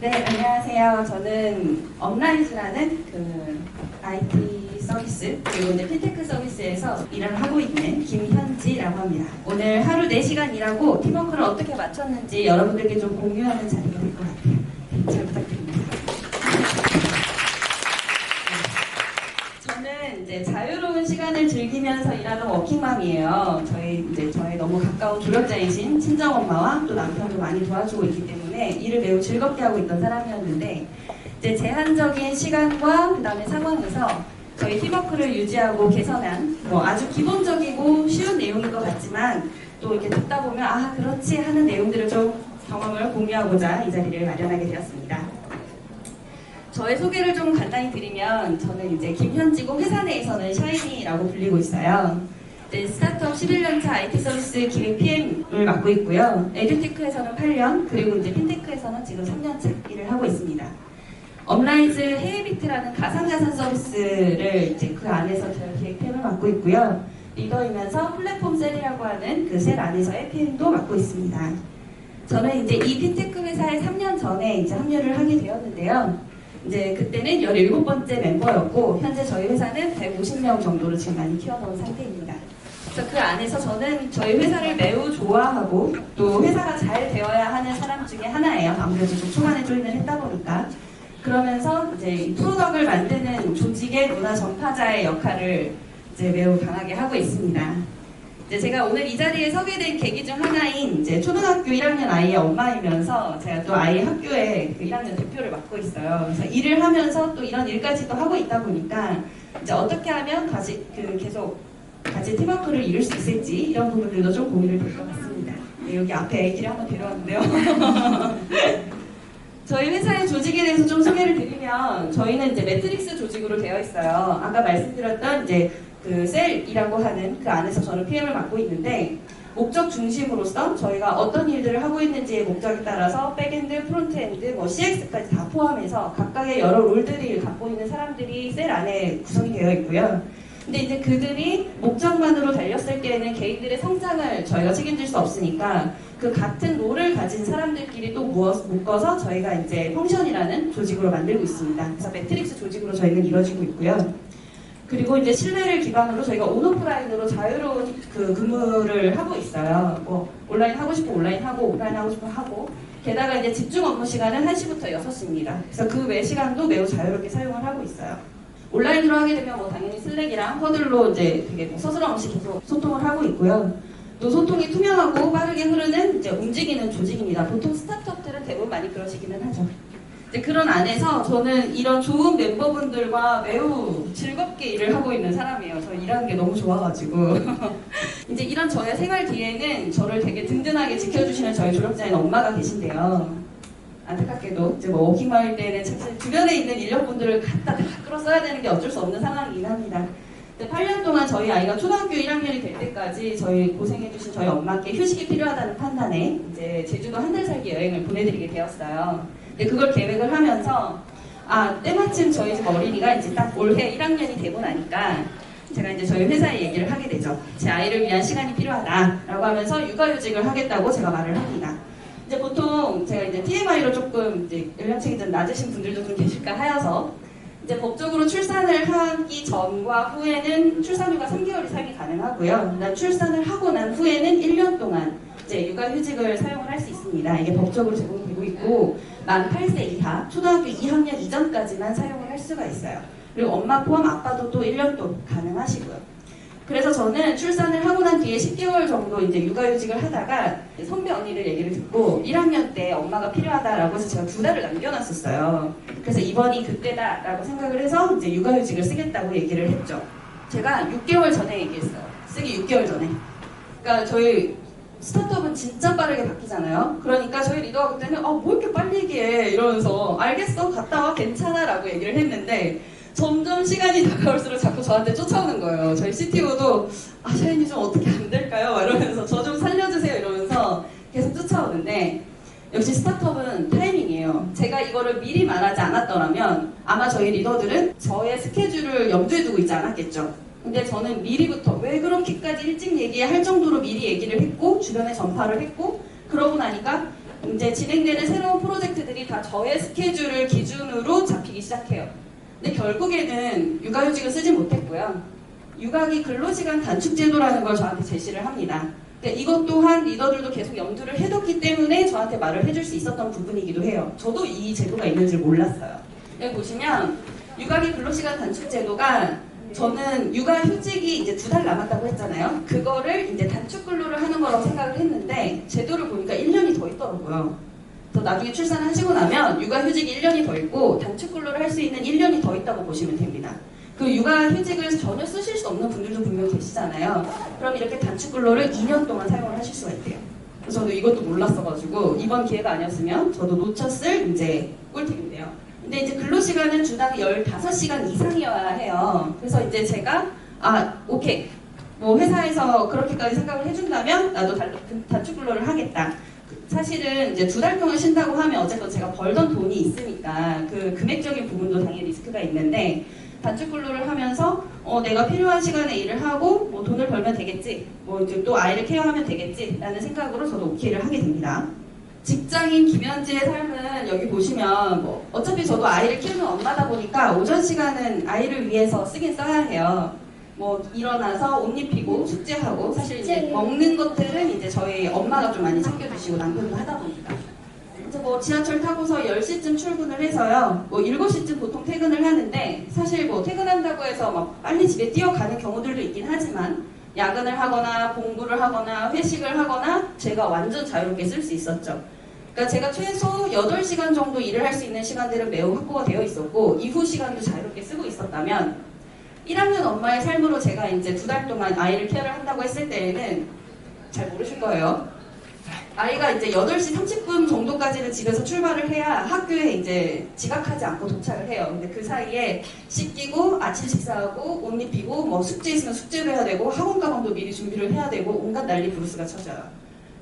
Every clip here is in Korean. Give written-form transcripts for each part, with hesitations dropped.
네, 안녕하세요. 저는 업라이즈라는 그 IT 서비스 그리고 이제 핀테크 서비스에서 일을 하고 있는 김현지라고 합니다. 오늘 하루 4시간 일하고 팀워크를 어떻게 맞췄는지 여러분들께 좀 공유하는 자리가 될 것 같아요. 네, 잘 부탁드립니다. 저는 이제 자유로운 시간을 즐기면서 일하는 워킹맘이에요. 저의 너무 가까운 조력자이신 친정엄마와 또 남편도 많이 도와주고 있기 때문에 일을 매우 즐겁게 하고 있던 사람이었는데 이제 제한적인 시간과 그다음에 상황에서 저희 팀워크를 유지하고 개선한 아주 기본적이고 쉬운 내용인 것 같지만 또 이렇게 듣다 보면 아 그렇지 하는 내용들을 좀 경험을 공유하고자 이 자리를 마련하게 되었습니다. 저의 소개를 좀 간단히 드리면 저는 이제 김현지고 회사 내에서는 샤이니라고 불리고 있어요. 이제 스타트업 11년차 IT 서비스 기획 PM을 맡고 있고요. 에듀테크에서는 8년, 그리고 이제 핀테크에서는 지금 3년차 일을 하고 있습니다. 업라이즈 헤이비트라는 가상자산 서비스를 이제 그 안에서 제가 기획 PM을 맡고 있고요. 리더이면서 플랫폼 셀이라고 하는 그 셀 안에서의 PM도 맡고 있습니다. 저는 이제 이 핀테크 회사에 3년 전에 이제 합류를 하게 되었는데요. 이제 그때는 17번째 멤버였고 현재 저희 회사는 150명 정도로 지금 많이 키워놓은 상태입니다. 그래서 그 안에서 저는 저희 회사를 매우 좋아하고 또 회사가 잘 되어야 하는 사람 중에 하나예요. 아무래도 좀 초반에 조인을 했다 보니까. 그러면서 이제 프로덕을 만드는 조직의 문화 전파자의 역할을 이제 매우 강하게 하고 있습니다. 이제 제가 오늘 이 자리에 서게 된 계기 중 하나인 이제 초등학교 1학년 아이의 엄마이면서 제가 또 아이 학교에 그 1학년 대표를 맡고 있어요. 그래서 일을 하면서 또 이런 일까지도 하고 있다 보니까 이제 어떻게 하면 계속 같이 팀워크를 이룰 수 있을지 이런 부분들도 좀 고민을 될 것 같습니다. 네, 여기 앞에 애기를 한번 데려왔는데요. 저희 회사의 조직에 대해서 좀 소개를 드리면 저희는 이제 매트릭스 조직으로 되어 있어요. 아까 말씀드렸던 이제 그 셀이라고 하는 그 안에서 저는 PM을 맡고 있는데 목적 중심으로서 저희가 어떤 일들을 하고 있는지의 목적에 따라서 백엔드, 프론트엔드, CX까지 다 포함해서 각각의 여러 롤들을 갖고 있는 사람들이 셀 안에 구성이 되어 있고요. 근데 이제 그들이 목적만으로 달렸을 때에는 개인들의 성장을 저희가 책임질 수 없으니까 그 같은 롤을 가진 사람들끼리 또 묶어서 저희가 이제 펑션이라는 조직으로 만들고 있습니다. 그래서 매트릭스 조직으로 저희는 이루어지고 있고요. 그리고 이제 신뢰를 기반으로 저희가 온오프라인으로 자유로운 그 근무를 하고 있어요. 온라인 하고 싶으면 온라인 하고, 오프라인 하고 싶으면 하고. 게다가 이제 집중 업무 시간은 1시부터 6시입니다. 그래서 그 외 시간도 매우 자유롭게 사용을 하게 있어요. 온라인으로 하게 되면 당연히 슬랙이랑 허들로 이제 되게 서스럼 없이 계속 소통을 하고 있고요. 또 소통이 투명하고 빠르게 흐르는 이제 움직이는 조직입니다. 보통 스타트업들은 대부분 많이 그러시기는 하죠. 그런 안에서 저는 이런 좋은 멤버분들과 매우 즐겁게 일을 하고 있는 사람이에요. 저 일하는 게 너무 좋아가지고. 이제 이런 저의 생활 뒤에는 저를 되게 든든하게 지켜주시는 저희 조력자인 엄마가 계신데요. 안타깝게도 이제 워킹맘일 때는 사실 주변에 있는 인력분들을 다 끌어 써야 되는 게 어쩔 수 없는 상황이긴 합니다. 8년 동안 저희 아이가 초등학교 1학년이 될 때까지 저희 고생해주신 저희 엄마께 휴식이 필요하다는 판단에 이제 제주도 한 달 살기 여행을 보내드리게 되었어요. 근데 그걸 계획을 하면서 때마침 저희 집 어린이가 이제 딱 올해 1학년이 되고 나니까 제가 이제 저희 회사에 얘기를 하게 되죠. 제 아이를 위한 시간이 필요하다라고 하면서 육아휴직을 하겠다고 제가 말을 합니다. 이제 보통 제가 이제 TMI로 조금 이제 연령층이 좀 낮으신 분들도 좀 계실까 하여서 이제 법적으로 출산을 하기 전과 후에는 출산휴가 3개월 이상이 가능하고요. 출산을 하고 난 후에는 1년 동안 이제 육아휴직을 사용을 할 수 있습니다. 이게 법적으로 제공되고 있고 만 8세 이하, 초등학교 2학년 이전까지만 사용을 할 수가 있어요. 그리고 엄마 포함 아빠도 또 1년 또 가능하시고요. 그래서 저는 출산을 하고 난 뒤에 10개월 정도 이제 육아휴직을 하다가 선배 언니들 얘기를 듣고 1학년 때 엄마가 필요하다라고 해서 제가 2달을 남겨놨었어요. 그래서 이번이 그때다라고 생각을 해서 이제 육아휴직을 쓰겠다고 얘기를 했죠. 제가 6개월 전에 얘기했어요. 쓰기 6개월 전에. 그러니까 저희 스타트업은 진짜 빠르게 바뀌잖아요. 그러니까 저희 리더가 그때는 뭐 이렇게 빨리 얘기해 이러면서 알겠어 갔다 와 괜찮아 라고 얘기를 했는데 점점 시간이 다가올수록 자꾸 저한테 쫓아오는 거예요. 저희 CTO도 샤이니 좀 어떻게 안 될까요? 이러면서 저 좀 살려주세요 이러면서 계속 쫓아오는데 역시 스타트업은 타이밍이에요. 제가 이거를 미리 말하지 않았더라면 아마 저희 리더들은 저의 스케줄을 염두에 두고 있지 않았겠죠. 근데 저는 미리부터 왜 그렇게까지 일찍 얘기할 정도로 미리 얘기를 했고 주변에 전파를 했고 그러고 나니까 이제 진행되는 새로운 프로젝트들이 다 저의 스케줄을 기준으로 잡히기 시작해요. 근데 결국에는 육아휴직을 쓰지 못했고요. 육아기 근로시간 단축제도라는 걸 저한테 제시를 합니다. 그러니까 이것 또한 리더들도 계속 염두를 해뒀기 때문에 저한테 말을 해줄 수 있었던 부분이기도 해요. 저도 이 제도가 있는지 몰랐어요. 여기 보시면 육아기 근로시간 단축제도가 저는 육아휴직이 이제 2달 남았다고 했잖아요. 그거를 이제 단축근로를 하는 거라고 생각을 했는데 제도를 보니까 1년이 더 있더라고요. 그래서 나중에 출산하시고 나면 육아휴직이 1년이 더 있고 단축근로를 할 수 있는 1년이 더 있다고 보시면 됩니다. 그 육아휴직을 전혀 쓰실 수 없는 분들도 분명 계시잖아요. 그럼 이렇게 단축근로를 2년 동안 사용을 하실 수가 있대요. 그래서 저도 이것도 몰랐어가지고 이번 기회가 아니었으면 저도 놓쳤을 이제 꿀팁인데요. 근데 이제 근로시간은 주당 15시간 이상이어야 해요. 그래서 이제 제가 오케이 뭐 회사에서 그렇게까지 생각을 해준다면 나도 단축근로를 하겠다. 사실은 이제 2달 동안 쉰다고 하면 어쨌든 제가 벌던 돈이 있으니까 그 금액적인 부분도 당연히 리스크가 있는데 단축근로를 하면서 내가 필요한 시간에 일을 하고 뭐 돈을 벌면 되겠지, 뭐 이제 또 아이를 케어하면 되겠지라는 생각으로 저도 오케이를 하게 됩니다. 직장인 김현지의 삶은 여기 보시면 뭐 어차피 저도 아이를 키우는 엄마다 보니까 오전 시간은 아이를 위해서 쓰긴 써야 해요. 뭐 일어나서 옷 입히고 숙제하고 사실 이제 먹는 것들은 이제 저희 엄마가 좀 많이 챙겨주시고 남편도 하다 보니까 이제 뭐 지하철 타고서 10시쯤 출근을 해서요 뭐 7시쯤 보통 퇴근을 하는데 사실 뭐 퇴근한다고 해서 막 빨리 집에 뛰어가는 경우들도 있긴 하지만 야근을 하거나 공부를 하거나 회식을 하거나 제가 완전 자유롭게 쓸 수 있었죠. 그러니까 제가 최소 8시간 정도 일을 할 수 있는 시간들은 매우 확보가 되어 있었고 이후 시간도 자유롭게 쓰고 있었다면 1학년 엄마의 삶으로 제가 이제 2달 동안 아이를 케어를 한다고 했을 때에는 잘 모르실 거예요. 아이가 이제 8시 30분 정도까지는 집에서 출발을 해야 학교에 이제 지각하지 않고 도착을 해요. 근데 그 사이에 씻기고 아침 식사하고 옷 입히고 뭐 숙제 있으면 숙제를 해야 되고 학원 가방도 미리 준비를 해야 되고 온갖 난리 부르스가 쳐져요.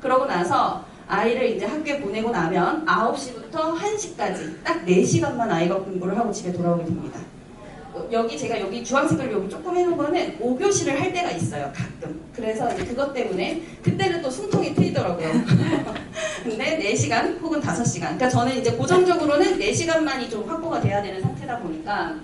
그러고 나서 아이를 이제 학교에 보내고 나면 9시부터 1시까지 딱 4시간만 아이가 공부를 하고 집에 돌아오게 됩니다. 제가 여기 주황색을 여기 조금 해놓은 거는 5교시를 할 때가 있어요, 가끔. 그래서 이제 그것 때문에 그때는 또 숨통이 트이더라고요. 근데 4시간 혹은 5시간. 그러니까 저는 이제 고정적으로는 4시간만이 좀 확보가 돼야 되는 상태다 보니까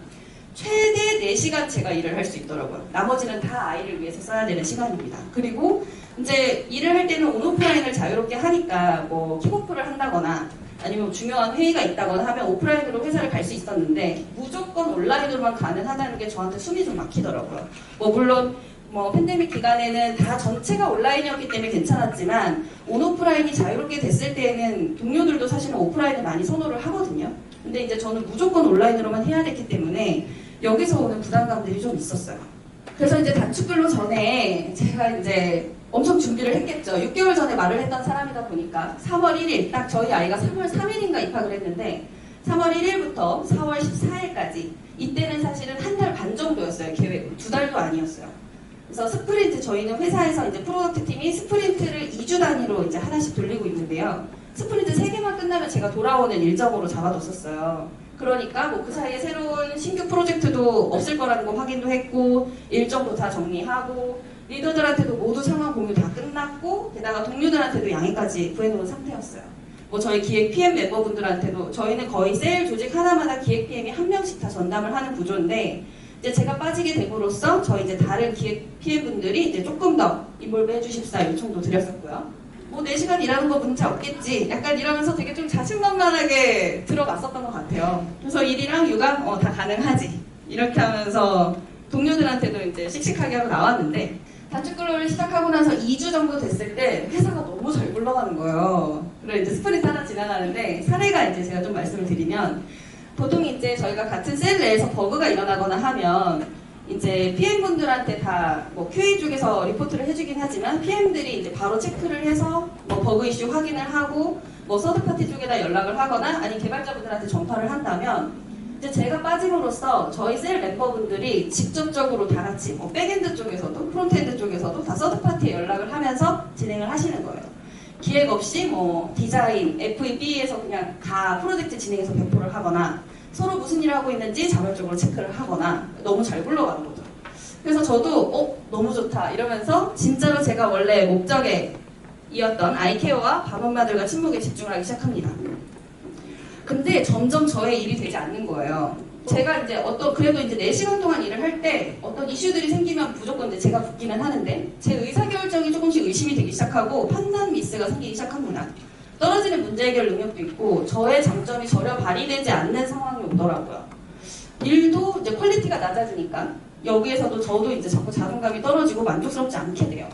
최대 4시간 제가 일을 할 수 있더라고요. 나머지는 다 아이를 위해서 써야 되는 시간입니다. 그리고 이제 일을 할 때는 온오프라인을 자유롭게 하니까 뭐 킥오프를 한다거나 아니면 중요한 회의가 있다거나 하면 오프라인으로 회사를 갈 수 있었는데 무조건 온라인으로만 가능하다는 게 저한테 숨이 좀 막히더라고요. 뭐 물론 뭐 팬데믹 기간에는 다 전체가 온라인이었기 때문에 괜찮았지만 온오프라인이 자유롭게 됐을 때에는 동료들도 사실은 오프라인을 많이 선호를 하거든요. 근데 이제 저는 무조건 온라인으로만 해야 됐기 때문에 여기서 오는 부담감들이 좀 있었어요. 그래서 이제 단축근로 전에 제가 이제 엄청 준비를 했겠죠. 6개월 전에 말을 했던 사람이다 보니까 3월 1일, 딱 저희 아이가 3월 3일인가 입학을 했는데 3월 1일부터 4월 14일까지 이때는 사실은 1달 반 정도였어요. 계획은 2달도 아니었어요. 그래서 스프린트, 저희는 회사에서 이제 프로덕트 팀이 스프린트를 2주 단위로 이제 하나씩 돌리고 있는데요. 스프린트 3개만 끝나면 제가 돌아오는 일정으로 잡아뒀었어요. 그러니까 뭐 그 사이에 새로운 신규 프로젝트도 없을 거라는 거 확인도 했고 일정도 다 정리하고 리더들한테도 모두 상황 공유 다 끝났고 게다가 동료들한테도 양해까지 구해놓은 상태였어요. 뭐 저희 기획 PM 멤버분들한테도 저희는 거의 세일 조직 하나마다 기획 PM이 한 명씩 다 전담을 하는 구조인데 이제 제가 빠지게 됨으로써 저희 이제 다른 기획 PM분들이 이제 조금 더 인볼브 해주십사 요청도 드렸었고요. 뭐 4시간 일하는 거 문제 없겠지 약간 이러면서 되게 좀 자신만만하게 들어갔었던 것 같아요. 그래서 일이랑 육아 다 가능하지 이렇게 하면서 동료들한테도 이제 씩씩하게 하고 나왔는데 단축근로를 시작하고 나서 2주 정도 됐을 때 회사가 너무 잘 굴러가는 거예요. 그래서 이제 스프린트 하나 지나가는데 사례가 이제 제가 좀 말씀을 드리면 보통 이제 저희가 같은 셀 내에서 버그가 일어나거나 하면 이제 PM분들한테 다 뭐 QA 쪽에서 리포트를 해주긴 하지만 PM들이 이제 바로 체크를 해서 뭐 버그 이슈 확인을 하고 뭐 서드파티 쪽에다 연락을 하거나 아니면 개발자분들한테 전파를 한다면 이제 제가 빠짐으로써 저희 셀 멤버분들이 직접적으로 다 같이 뭐 백엔드 쪽에서도 프론트엔드 쪽에서도 다 서드파티에 연락을 하면서 진행을 하시는 거예요. 기획 없이 뭐 디자인, FEB에서 그냥 다 프로젝트 진행해서 배포를 하거나 서로 무슨 일을 하고 있는지 자발적으로 체크를 하거나 너무 잘 굴러가는 거죠. 그래서 저도 너무 좋다 이러면서 진짜로 제가 원래 목적에 이었던 아이케어와 밤엄마들과 침묵에 집중을 하기 시작합니다. 근데 점점 저의 일이 되지 않는 거예요. 제가 이제 그래도 이제 4시간 동안 일을 할 때 어떤 이슈들이 생기면 무조건 이제 제가 붙기는 하는데 제 의사결정이 조금씩 의심이 되기 시작하고 판단 미스가 생기기 시작합니다. 떨어지는 문제 해결 능력도 있고 저의 장점이 전혀 발휘되지 않는 상황이 오더라고요. 일도 이제 퀄리티가 낮아지니까 여기에서도 저도 이제 자꾸 자존감이 떨어지고 만족스럽지 않게 돼요.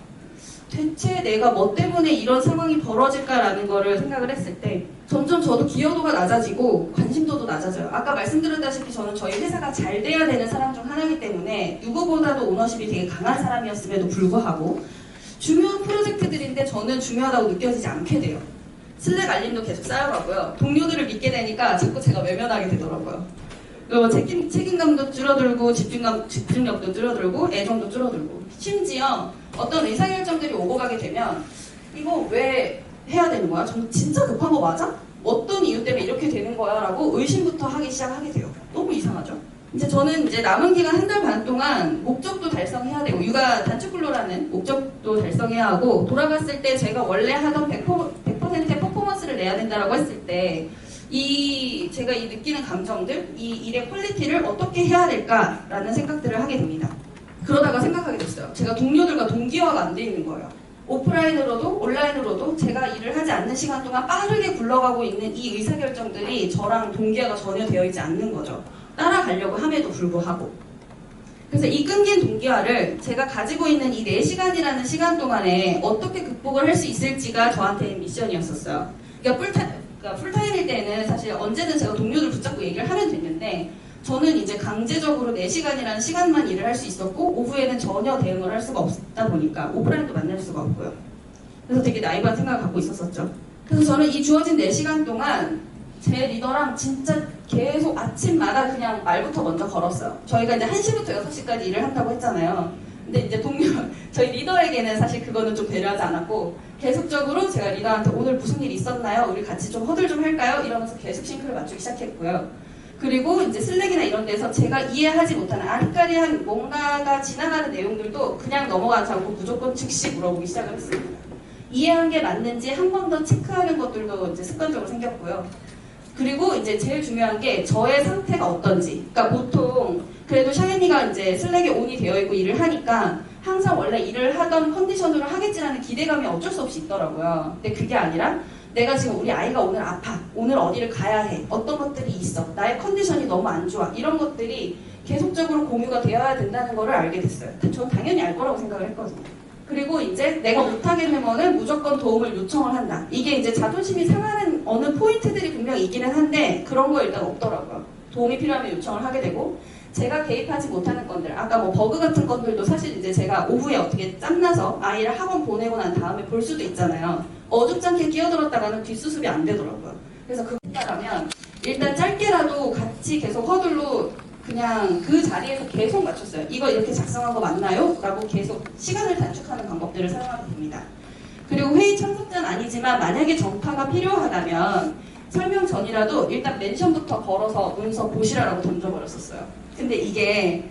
대체 내가 뭐 때문에 이런 상황이 벌어질까라는 거를 생각을 했을 때 점점 저도 기여도가 낮아지고 관심도도 낮아져요. 아까 말씀드렸다시피 저는 저희 회사가 잘 돼야 되는 사람 중 하나이기 때문에 누구보다도 오너십이 되게 강한 사람이었음에도 불구하고 중요한 프로젝트들인데 저는 중요하다고 느껴지지 않게 돼요. 슬랙 알림도 계속 쌓여가고요. 동료들을 믿게 되니까 자꾸 제가 외면하게 되더라고요. 그리고 책임감도 줄어들고 집중력도 줄어들고 애정도 줄어들고 심지어 어떤 의사결정들이 오고 가게 되면 이거 왜 해야 되는 거야? 전 진짜 급한 거 맞아? 어떤 이유 때문에 이렇게 되는 거야? 라고 의심부터 하기 시작하게 돼요. 너무 이상하죠? 이제 저는 이제 남은 기간 1달 반 동안 목적도 달성해야 되고 육아 단축근로라는 목적도 달성해야 하고 돌아갔을 때 제가 원래 하던 100%의 퍼포먼스를 내야 된다라고 했을 때 제가 느끼는 감정들, 이 일의 퀄리티를 어떻게 해야 될까라는 생각들을 하게 됩니다. 그러다가 생각하게 됐어요. 제가 동료들과 동기화가 안 돼 있는 거예요. 오프라인으로도 온라인으로도 제가 일을 하지 않는 시간 동안 빠르게 굴러가고 있는 이 의사결정들이 저랑 동기화가 전혀 되어 있지 않는 거죠. 따라가려고 함에도 불구하고. 그래서 이 끊긴 동기화를 제가 가지고 있는 이 4시간이라는 시간 동안에 어떻게 극복을 할 수 있을지가 저한테는 미션이었었어요. 그러니까 풀타임일 때는 사실 언제든 제가 동료들 붙잡고 얘기를 하면 됐는데 저는 이제 강제적으로 4시간이라는 시간만 일을 할 수 있었고 오후에는 전혀 대응을 할 수가 없다 보니까 오프라인도 만날 수가 없고요. 그래서 되게 나이브한 생각을 갖고 있었었죠. 그래서 저는 이 주어진 4시간 동안 제 리더랑 진짜 계속 아침마다 그냥 말부터 먼저 걸었어요. 저희가 이제 1시부터 6시까지 일을 한다고 했잖아요. 근데 이제 저희 리더에게는 사실 그거는 좀 배려하지 않았고 계속적으로 제가 리더한테 오늘 무슨 일 있었나요? 우리 같이 좀 허들 좀 할까요? 이러면서 계속 싱크를 맞추기 시작했고요. 그리고 이제 슬랙이나 이런 데서 제가 이해하지 못하는 아리까리한 뭔가가 지나가는 내용들도 그냥 넘어가지 않고 무조건 즉시 물어보기 시작을 했습니다. 이해한 게 맞는지 한 번 더 체크하는 것들도 이제 습관적으로 생겼고요. 그리고 이제 제일 중요한 게 저의 상태가 어떤지. 그러니까 보통 그래도 샤이니가 이제 슬랙에 온이 되어 있고 일을 하니까 항상 원래 일을 하던 컨디션으로 하겠지라는 기대감이 어쩔 수 없이 있더라고요. 근데 그게 아니라 내가 지금 우리 아이가 오늘 아파, 오늘 어디를 가야 해, 어떤 것들이 있어, 나의 컨디션이 너무 안 좋아, 이런 것들이 계속적으로 공유가 되어야 된다는 거를 알게 됐어요. 전 당연히 알 거라고 생각을 했거든요. 그리고 이제 내가 못하게 되면은 무조건 도움을 요청을 한다. 이게 이제 자존심이 상하는 어느 포인트들이 분명히 있기는 한데 그런 거 일단 없더라고요. 도움이 필요하면 요청을 하게 되고 제가 개입하지 못하는 건들, 아까 뭐 버그 같은 건들도 사실 이제 제가 오후에 어떻게 짬나서 아이를 학원 보내고 난 다음에 볼 수도 있잖아요. 어줍잖게 끼어들었다가는 뒷수습이 안 되더라고요. 그래서 그거라면 일단 짧게라도 같이 계속 허들로 그냥 그 자리에서 계속 맞췄어요. 이거 이렇게 작성한 거 맞나요? 라고 계속 시간을 단축하는 방법들을 사용하게 됩니다. 그리고 회의 참석자는 아니지만 만약에 정파가 필요하다면 설명 전이라도 일단 멘션부터 걸어서 문서 보시라라고 던져버렸었어요. 근데 이게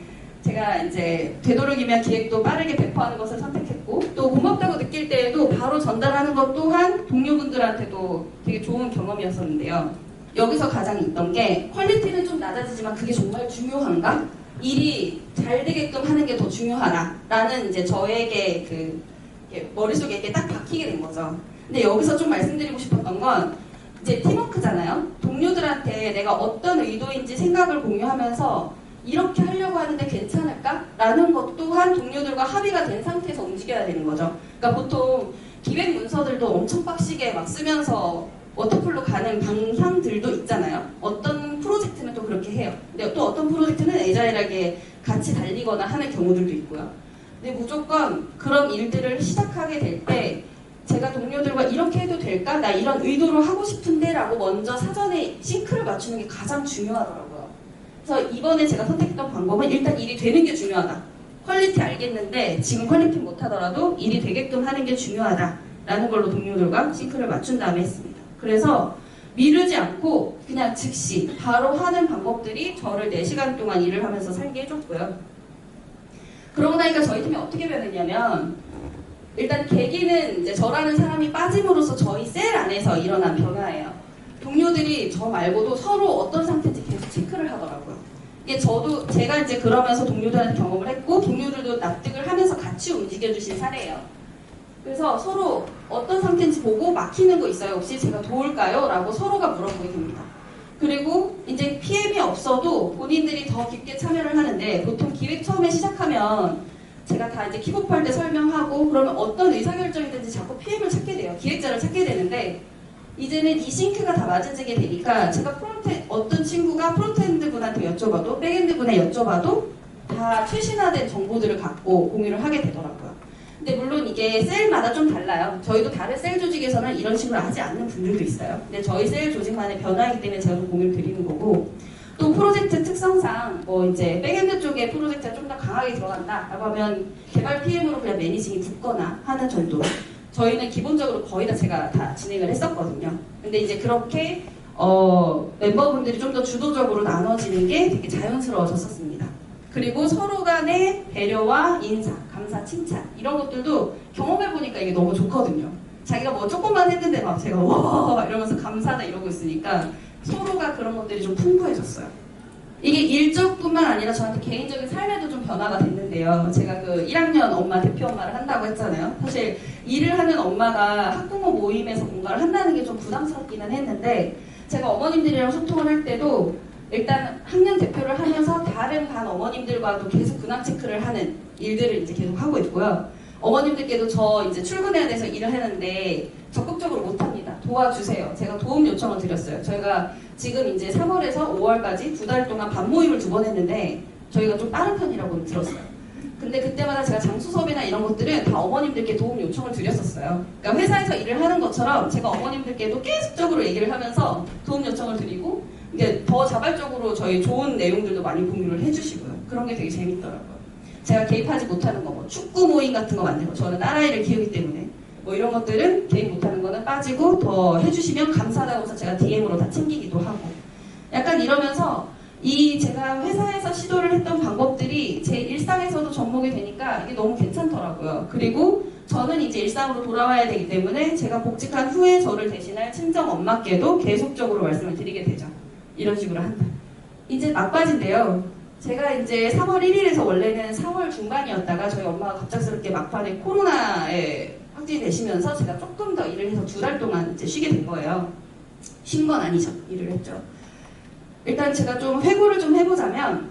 제가 이제 되도록이면 기획도 빠르게 배포하는 것을 선택했고 또 고맙다고 느낄 때에도 바로 전달하는 것 또한 동료분들한테도 되게 좋은 경험이었었는데요. 여기서 가장 있던 게 퀄리티는 좀 낮아지지만 그게 정말 중요한가? 일이 잘 되게끔 하는 게 더 중요하다라는 이제 저에게 머릿속에 이렇게 딱 박히게 된 거죠. 근데 여기서 좀 말씀드리고 싶었던 건 이제 팀워크잖아요. 동료들한테 내가 어떤 의도인지 생각을 공유하면서 이렇게 하려고 하는데 괜찮을까? 라는 것 또한 동료들과 합의가 된 상태에서 움직여야 되는 거죠. 그러니까 보통 기획 문서들도 엄청 빡시게 막 쓰면서 워터풀로 가는 방향들도 있잖아요. 어떤 프로젝트는 또 그렇게 해요. 근데 또 어떤 프로젝트는 애자일하게 같이 달리거나 하는 경우들도 있고요. 근데 무조건 그런 일들을 시작하게 될 때 제가 동료들과 이렇게 해도 될까? 나 이런 의도로 하고 싶은데 라고 먼저 사전에 싱크를 맞추는 게 가장 중요하더라고요. 그래서 이번에 제가 선택했던 방법은 일단 일이 되는 게 중요하다. 퀄리티 알겠는데 지금 퀄리티 못하더라도 일이 되게끔 하는 게 중요하다라는 걸로 동료들과 싱크를 맞춘 다음에 했습니다. 그래서 미루지 않고 그냥 즉시 바로 하는 방법들이 저를 4시간 동안 일을 하면서 살게 해줬고요. 그러고 나니까 저희 팀이 어떻게 변했냐면 일단 계기는 이제 저라는 사람이 빠짐으로써 저희 셀 안에서 일어난 변화예요. 동료들이 저 말고도 서로 어떤 상태인지 계속 체크를 하더라고요. 이게 제가 이제 그러면서 동료들한테 경험을 했고, 동료들도 납득을 하면서 같이 움직여주신 사례예요. 그래서 서로 어떤 상태인지 보고 막히는 거 있어요? 혹시 제가 도울까요? 라고 서로가 물어보게 됩니다. 그리고 이제 PM이 없어도 본인들이 더 깊게 참여를 하는데, 보통 기획 처음에 시작하면 제가 다 이제 킥오프할 때 설명하고 그러면 어떤 의사결정이든지 자꾸 PM을 찾게 돼요. 기획자를 찾게 되는데, 이제는 이 싱크가 다 맞아지게 되니까 제가 어떤 친구가 프론트엔드 분한테 여쭤봐도 백엔드 분에 여쭤봐도 다 최신화된 정보들을 갖고 공유를 하게 되더라고요. 근데 물론 이게 셀마다 좀 달라요. 저희도 다른 셀 조직에서는 이런 식으로 하지 않는 분들도 있어요. 근데 저희 셀 조직만의 변화이기 때문에 제가 좀 공유를 드리는 거고, 또 프로젝트 특성상 뭐 이제 백엔드 쪽에 프로젝트가 좀 더 강하게 들어간다라고 하면 개발 PM으로 그냥 매니징이 붙거나 하는 정도. 저희는 기본적으로 거의 제가 다 진행을 했었거든요. 근데 이제 그렇게 멤버분들이 좀 더 주도적으로 나눠지는 게 되게 자연스러워졌었습니다. 그리고 서로 간의 배려와 인사, 감사, 칭찬 이런 것들도 경험해보니까 이게 너무 좋거든요. 자기가 뭐 조금만 했는데 막 제가 와 이러면서 감사하다 이러고 있으니까 서로가 그런 것들이 좀 풍부해졌어요. 이게 일적뿐만 아니라 저한테 개인적인 삶에도 좀 변화가 됐는데요. 제가 그 1학년 엄마, 대표 엄마를 한다고 했잖아요. 사실 일을 하는 엄마가 학부모 모임에서 뭔가를 한다는 게 좀 부담스럽기는 했는데, 제가 어머님들이랑 소통을 할 때도 일단 학년 대표를 하면서 다른 반 어머님들과도 계속 근황 체크를 하는 일들을 이제 계속 하고 있고요. 어머님들께도 저 이제 출근해야 돼서 일을 하는데 적극적으로 못합니다. 도와주세요. 제가 도움 요청을 드렸어요. 저희가 지금 이제 3월에서 5월까지 2달 동안 반 모임을 2번 했는데 저희가 좀 빠른 편이라고 들었어요. 근데 그때마다 제가 장수 수업이나 이런 것들은 다 어머님들께 도움 요청을 드렸었어요. 그러니까 회사에서 일을 하는 것처럼 제가 어머님들께도 계속적으로 얘기를 하면서 도움 요청을 드리고, 이게 더 자발적으로 저희 좋은 내용들도 많이 공유를 해주시고요. 그런 게 되게 재밌더라고요. 제가 개입하지 못하는 거, 뭐 축구 모임 같은 거 만든 거, 저는 딸아이를 키우기 때문에 뭐 이런 것들은 개입 못하는 거는 빠지고 더 해주시면 감사하다고 해서 제가 DM으로 다 챙기기도 하고, 약간 이러면서 제가 회사에서 시도를 했던 방법들이 제 일상에서도 접목이 되니까 이게 너무 괜찮더라고요. 그리고 저는 이제 일상으로 돌아와야 되기 때문에 제가 복직한 후에 저를 대신할 친정 엄마께도 계속적으로 말씀을 드리게 되죠. 이런 식으로 한다. 이제 막바지인데요. 제가 이제 3월 1일에서 원래는 4월 중반이었다가 저희 엄마가 갑작스럽게 막판에 코로나에 확진되시면서 제가 조금 더 일을 해서 2달 동안 이제 쉬게 된 거예요. 쉰 건 아니죠. 일을 했죠. 일단 제가 좀 회고를 좀 해보자면,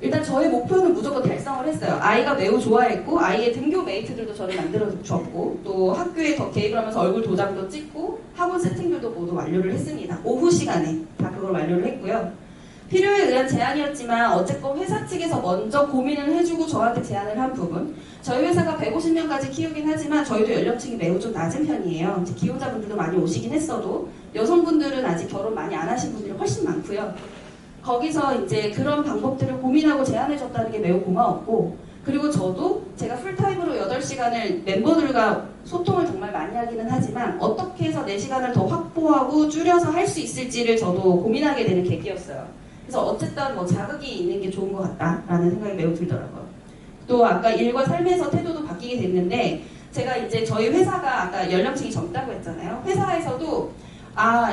일단 저의 목표는 무조건 달성을 했어요. 아이가 매우 좋아했고, 아이의 등교 메이트들도 저를 만들어줬고, 또 학교에 더 개입을 하면서 얼굴 도장도 찍고, 학원 세팅들도 모두 완료를 했습니다. 오후 시간에 다 그걸 완료를 했고요. 필요에 의한 제안이었지만 어쨌건 회사 측에서 먼저 고민을 해주고 저한테 제안을 한 부분, 저희 회사가 150명까지 키우긴 하지만 저희도 연령층이 매우 좀 낮은 편이에요. 이제 기혼자분들도 많이 오시긴 했어도 여성분들은 아직 결혼 많이 안 하신 분들이 훨씬 많고요. 거기서 이제 그런 방법들을 고민하고 제안해줬다는 게 매우 고마웠고, 그리고 저도 제가 풀타임으로 8시간을 멤버들과 소통을 정말 많이 하기는 하지만 어떻게 해서 4시간을 더 확보하고 줄여서 할 수 있을지를 저도 고민하게 되는 계기였어요. 그래서 어쨌든 뭐 자극이 있는 게 좋은 것 같다라는 생각이 매우 들더라고요. 또 아까 일과 삶에서 태도도 바뀌게 됐는데, 제가 이제 저희 회사가 아까 연령층이 젊다고 했잖아요. 회사에서도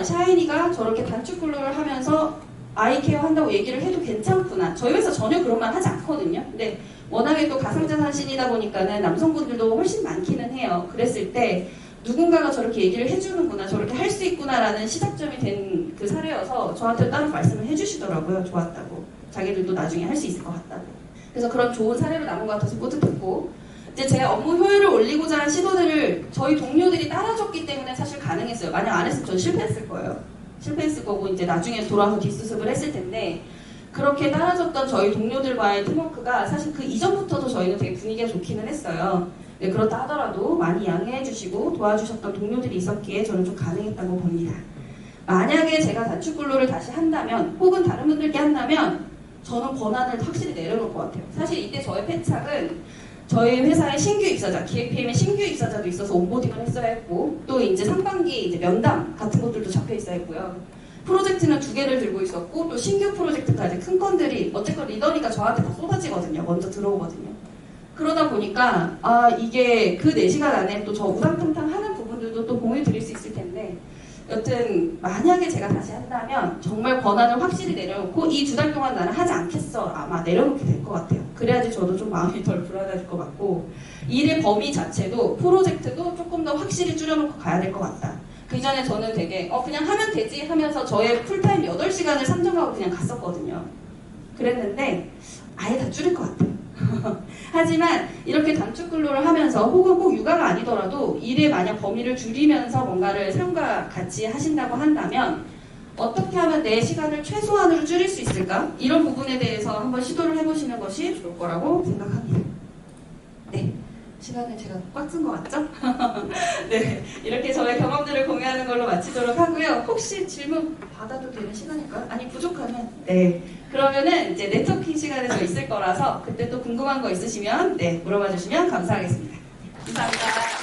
샤이니가 저렇게 단축 근로를 하면서 아이케어 한다고 얘기를 해도 괜찮구나. 저희 회사 전혀 그런 말 하지 않거든요. 근데 워낙에 또 가상자산신이다 보니까는 남성분들도 훨씬 많기는 해요. 그랬을 때 누군가가 저렇게 얘기를 해주는구나, 저렇게 할 수 있구나라는 시작점이 된 그 사례여서 저한테 따로 말씀을 해주시더라고요. 좋았다고. 자기들도 나중에 할 수 있을 것 같다고. 그래서 그런 좋은 사례로 남은 것 같아서 뿌듯했고, 이제 제 업무 효율을 올리고자 한 시도들을 저희 동료들이 따라줬기 때문에 사실 가능했어요. 만약 안 했으면 전 실패했을 거예요. 실패했을 거고 이제 나중에 돌아와서 뒷수습을 했을 텐데, 그렇게 따라줬던 저희 동료들과의 팀워크가 사실 그 이전부터도 저희는 되게 분위기가 좋기는 했어요. 네, 그렇다 하더라도 많이 양해해 주시고 도와주셨던 동료들이 있었기에 저는 좀 가능했다고 봅니다. 만약에 제가 단축 근로를 다시 한다면, 혹은 다른 분들께 한다면 저는 권한을 확실히 내려놓을 것 같아요. 사실 이때 저의 패착은 저희 회사의 신규 입사자, 기획 PM의 신규 입사자도 있어서 온보딩을 했어야 했고, 또 이제 상반기 이제 면담 같은 것들도 잡혀 있어야 했고요. 프로젝트는 2개를 들고 있었고, 또 신규 프로젝트까지 큰 건들이 어쨌건 리더니까 저한테 다 쏟아지거든요. 먼저 들어오거든요. 그러다 보니까 이게 그 4시간 안에 또 저 우당탕탕 하는 부분들도 또 공유 드릴 수 있을 텐데 여튼 만약에 제가 다시 한다면 정말 권한을 확실히 내려놓고 이 2달 동안 나는 하지 않겠어 아마 내려놓게 될 것 같아요. 그래야지 저도 좀 마음이 덜 불안해질 것 같고 일의 범위 자체도 프로젝트도 조금 더 확실히 줄여놓고 가야 될 것 같다. 그 이전에 저는 되게 그냥 하면 되지 하면서 저의 풀타임 8시간을 산정하고 그냥 갔었거든요. 그랬는데 아예 다 줄일 것 같아요. 하지만 이렇게 단축 근로를 하면서 혹은 꼭 육아가 아니더라도 일의 만약 범위를 줄이면서 뭔가를 삶과 같이 하신다고 한다면 어떻게 하면 내 시간을 최소한으로 줄일 수 있을까? 이런 부분에 대해서 한번 시도를 해보시는 것이 좋을 거라고 생각합니다. 네. 시간을 제가 꽉 쓴 것 같죠? 네, 이렇게 저의 경험들을 공유하는 걸로 마치도록 하고요. 혹시 질문 받아도 되는 시간일까요? 아니 부족하면 네, 그러면은 이제 네트워킹 시간에 저 있을 거라서 그때 또 궁금한 거 있으시면 네 물어봐 주시면 감사하겠습니다. 감사합니다.